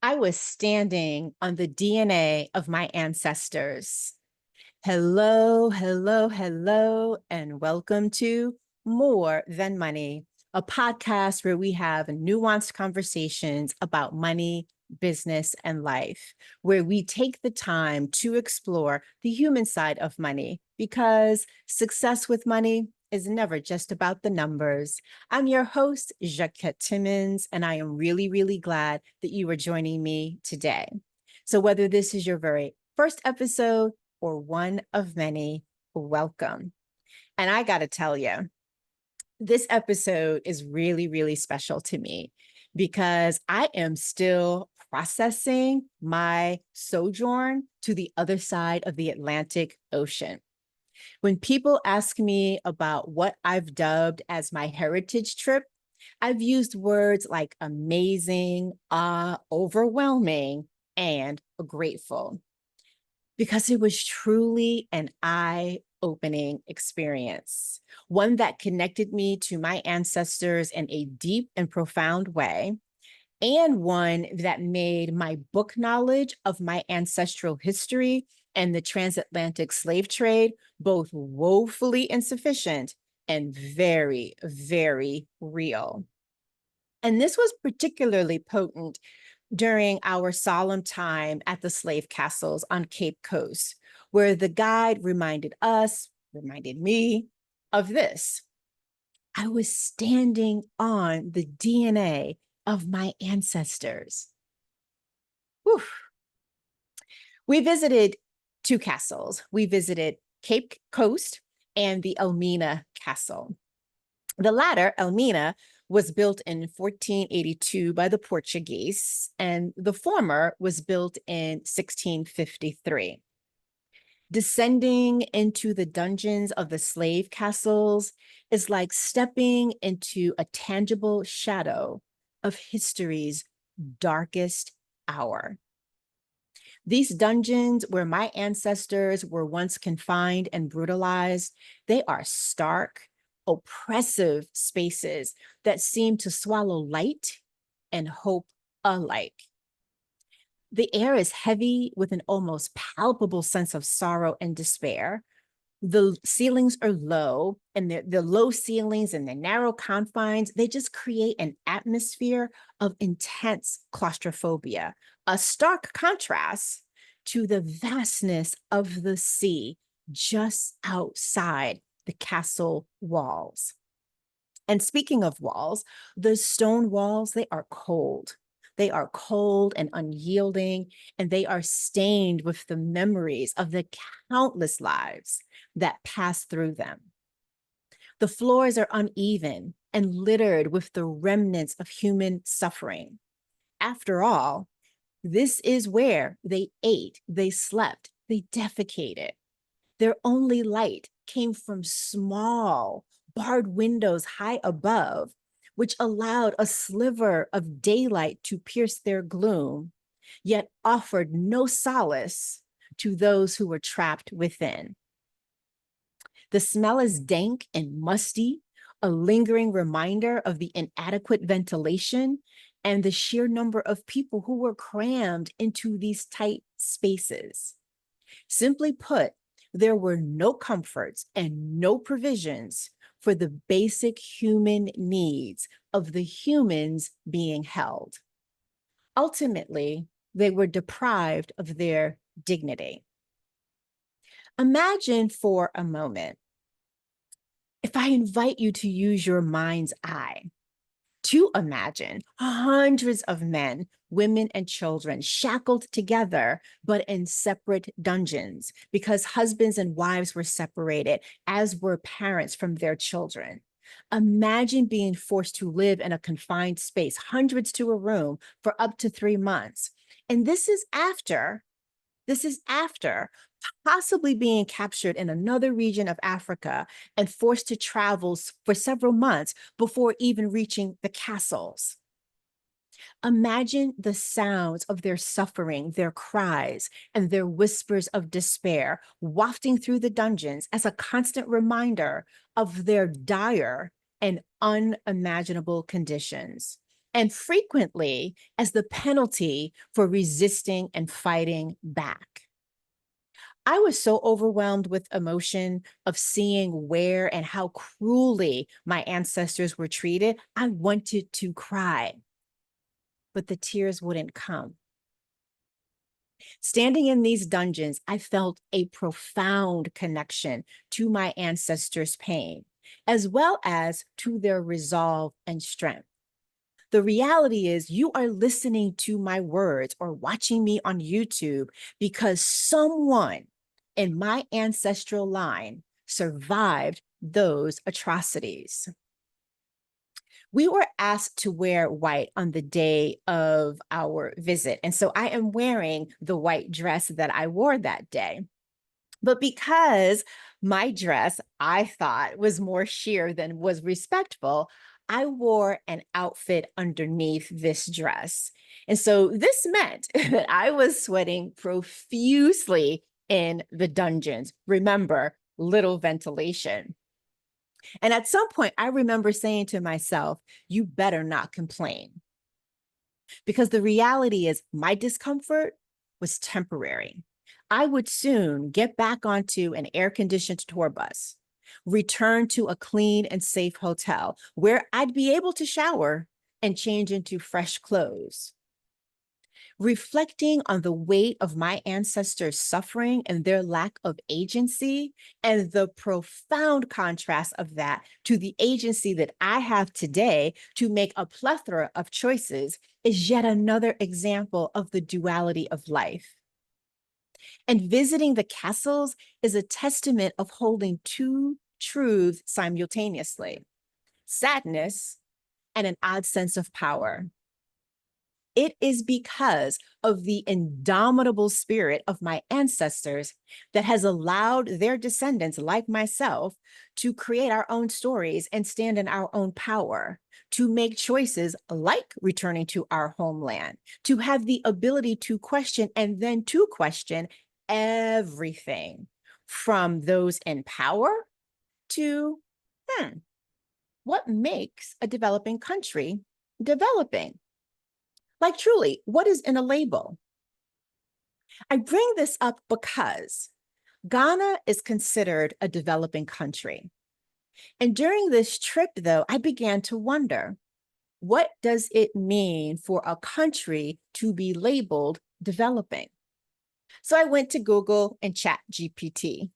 I was standing on the DNA of my ancestors. Hello, hello, hello, and welcome to More Than Money, a podcast where we have nuanced conversations about money, business, and life, where we take the time to explore the human side of money because success with money is never just about the numbers. I'm your host, Jacquette Timmons, and I am really, really glad that you are joining me today. So, whether this is your very first episode or one of many, welcome. And I got to tell you, this episode is really, really special to me because I am still processing my sojourn to the other side of the Atlantic Ocean. When people ask me about what I've dubbed as my heritage trip, I've used words like amazing, overwhelming, and grateful because it was truly an eye-opening experience, one that connected me to my ancestors in a deep and profound way, and one that made my book knowledge of my ancestral history and the transatlantic slave trade both woefully insufficient and very, very real. And this was particularly potent during our solemn time at the slave castles on Cape Coast, where the guide reminded me of this. I was standing on the DNA of my ancestors. Whew. We visited two castles. We visited Cape Coast and the Elmina Castle. The latter, Elmina, was built in 1482 by the Portuguese, and the former was built in 1653. Descending into the dungeons of the slave castles is like stepping into a tangible shadow of history's darkest hour. These dungeons where my ancestors were once confined and brutalized, they are stark, oppressive spaces that seem to swallow light and hope alike. The air is heavy with an almost palpable sense of sorrow and despair. The ceilings are low, and the low ceilings and the narrow confines, they just create an atmosphere of intense claustrophobia, a stark contrast to the vastness of the sea just outside the castle walls. And speaking of walls, the stone walls, they are cold. They are cold and unyielding, and they are stained with the memories of the countless lives that passed through them. The floors are uneven and littered with the remnants of human suffering. After all, this is where they ate, they slept, they defecated. Their only light came from small, barred windows high above, which allowed a sliver of daylight to pierce their gloom, yet offered no solace to those who were trapped within. The smell is dank and musty, a lingering reminder of the inadequate ventilation and the sheer number of people who were crammed into these tight spaces. Simply put, there were no comforts and no provisions for the basic human needs of the humans being held. Ultimately, they were deprived of their dignity. Imagine for a moment, if I invite you to use your mind's eye to imagine hundreds of men, women, and children shackled together, but in separate dungeons because husbands and wives were separated, as were parents from their children. Imagine being forced to live in a confined space, hundreds to a room, for up to 3 months. And this is after possibly being captured in another region of Africa and forced to travel for several months before even reaching the castles. Imagine the sounds of their suffering, their cries, and their whispers of despair wafting through the dungeons as a constant reminder of their dire and unimaginable conditions. and frequently as the penalty for resisting and fighting back. I was so overwhelmed with emotion of seeing where and how cruelly my ancestors were treated. I wanted to cry, but the tears wouldn't come. Standing in these dungeons, I felt a profound connection to my ancestors' pain, as well as to their resolve and strength. The reality is, you are listening to my words or watching me on YouTube because someone in my ancestral line survived those atrocities. We were asked to wear white on the day of our visit. And so I am wearing the white dress that I wore that day. But because my dress, I thought, was more sheer than was respectful, I wore an outfit underneath this dress. And so this meant that I was sweating profusely in the dungeons. Remember, little ventilation. And at some point, I remember saying to myself, you better not complain. Because the reality is, my discomfort was temporary. I would soon get back onto an air conditioned tour bus, return to a clean and safe hotel where I'd be able to shower and change into fresh clothes. Reflecting on the weight of my ancestors' suffering and their lack of agency, and the profound contrast of that to the agency that I have today to make a plethora of choices, is yet another example of the duality of life. And visiting the castles is a testament of holding two truths simultaneously: sadness and an odd sense of power. It is because of the indomitable spirit of my ancestors that has allowed their descendants, like myself, to create our own stories and stand in our own power, to make choices like returning to our homeland, to have the ability to question and then to question everything from those in power to, what makes a developing country developing? Like, truly, what is in a label? I bring this up because Ghana is considered a developing country. And during this trip, though, I began to wonder, what does it mean for a country to be labeled developing? So I went to Google and Chat GPT.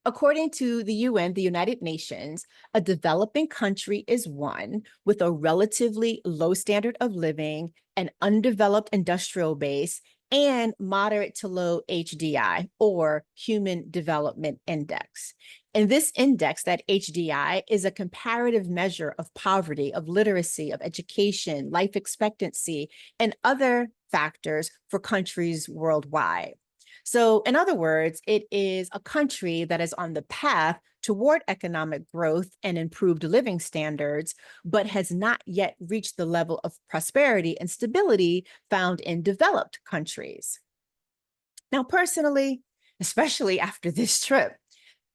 According to the UN, the United Nations, a developing country is one with a relatively low standard of living, an undeveloped industrial base, and moderate to low HDI, or Human Development Index. And this index, that HDI, is a comparative measure of poverty, of literacy, of education, life expectancy, and other factors for countries worldwide. So, in other words, it is a country that is on the path toward economic growth and improved living standards, but has not yet reached the level of prosperity and stability found in developed countries. Now, personally, especially after this trip,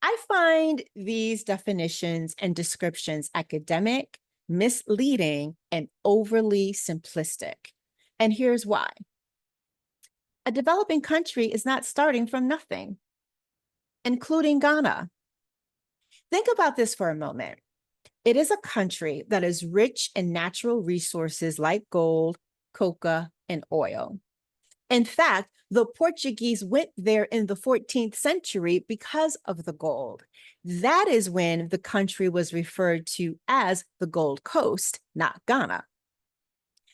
I find these definitions and descriptions academic, misleading, and overly simplistic. And here's why. A developing country is not starting from nothing, including Ghana. Think about this for a moment. It is a country that is rich in natural resources like gold, coca, and oil. In fact, the Portuguese went there in the 14th century because of the gold. That is when the country was referred to as the Gold Coast, not Ghana.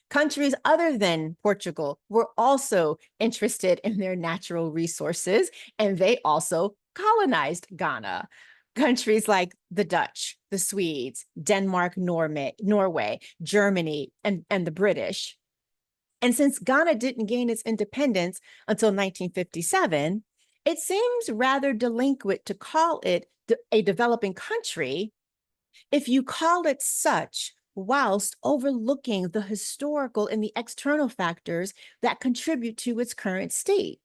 Countries other than Portugal were also interested in their natural resources, and they also colonized Ghana. Countries like the Dutch, the Swedes, Denmark, Norway, Germany, and the British. And since Ghana didn't gain its independence until 1957, it seems rather delinquent to call it a developing country if you call it such whilst overlooking the historical and the external factors that contribute to its current state.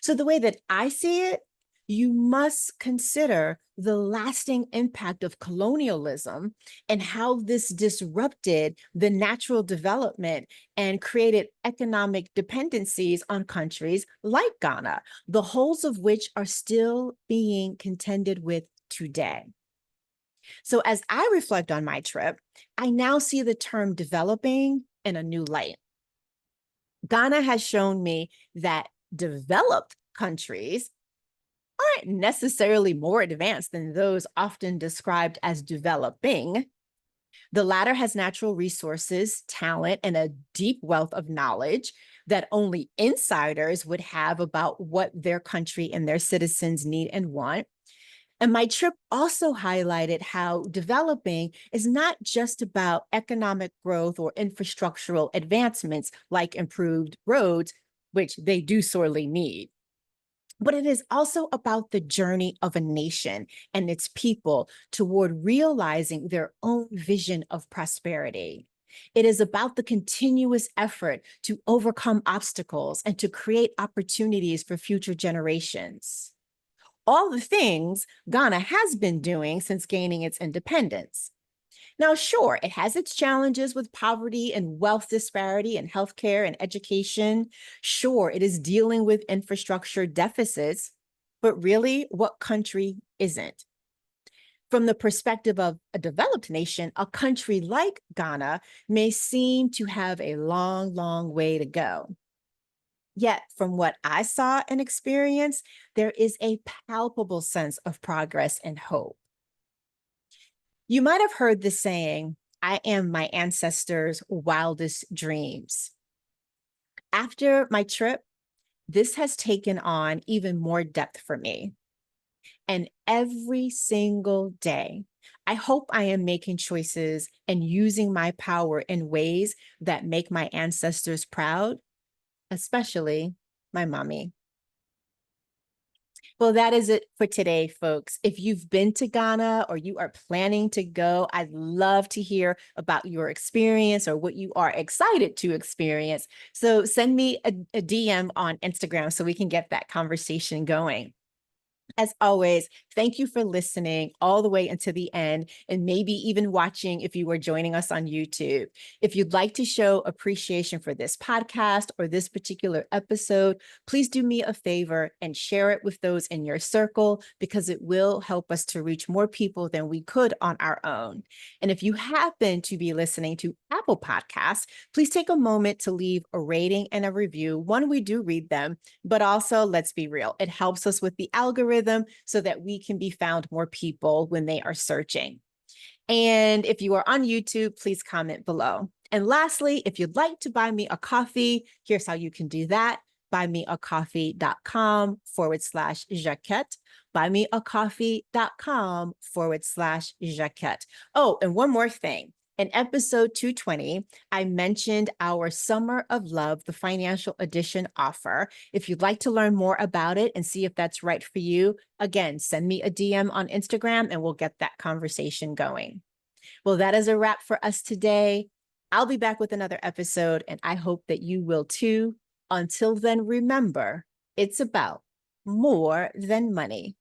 So the way that I see it, you must consider the lasting impact of colonialism and how this disrupted the natural development and created economic dependencies on countries like Ghana, the holes of which are still being contended with today. So, as I reflect on my trip, I now see the term developing in a new light. Ghana has shown me that developed countries aren't necessarily more advanced than those often described as developing. The latter has natural resources, talent, and a deep wealth of knowledge that only insiders would have about what their country and their citizens need and want. And my trip also highlighted how developing is not just about economic growth or infrastructural advancements like improved roads, which they do sorely need, but it is also about the journey of a nation and its people toward realizing their own vision of prosperity. It is about the continuous effort to overcome obstacles and to create opportunities for future generations. All the things Ghana has been doing since gaining its independence. Now, sure, it has its challenges with poverty and wealth disparity and healthcare and education. Sure, it is dealing with infrastructure deficits, but really, what country isn't? From the perspective of a developed nation, a country like Ghana may seem to have a long, long way to go. Yet, from what I saw and experienced, there is a palpable sense of progress and hope. You might have heard the saying, I am my ancestors' wildest dreams. After my trip, this has taken on even more depth for me. And every single day, I hope I am making choices and using my power in ways that make my ancestors proud, especially my mommy. Well, that is it for today, folks. If you've been to Ghana or you are planning to go, I'd love to hear about your experience or what you are excited to experience. So send me a DM on Instagram so we can get that conversation going. As always, thank you for listening all the way until the end and maybe even watching if you were joining us on YouTube. If you'd like to show appreciation for this podcast or this particular episode, please do me a favor and share it with those in your circle because it will help us to reach more people than we could on our own. And if you happen to be listening to Apple Podcasts, please take a moment to leave a rating and a review. One, we do read them, but also, let's be real, it helps us with the algorithm so that we can be found more people when they are searching. And if you are on YouTube, please comment below. And lastly, if you'd like to buy me a coffee, here's how you can do that. buymeacoffee.com/Jaquette. buymeacoffee.com/Jaquette. Oh, and one more thing. In episode 220, I mentioned our Summer of Love, the financial edition offer. If you'd like to learn more about it and see if that's right for you, again, send me a DM on Instagram and we'll get that conversation going. Well, that is a wrap for us today. I'll be back with another episode, and I hope that you will too. Until then, remember, it's about more than money.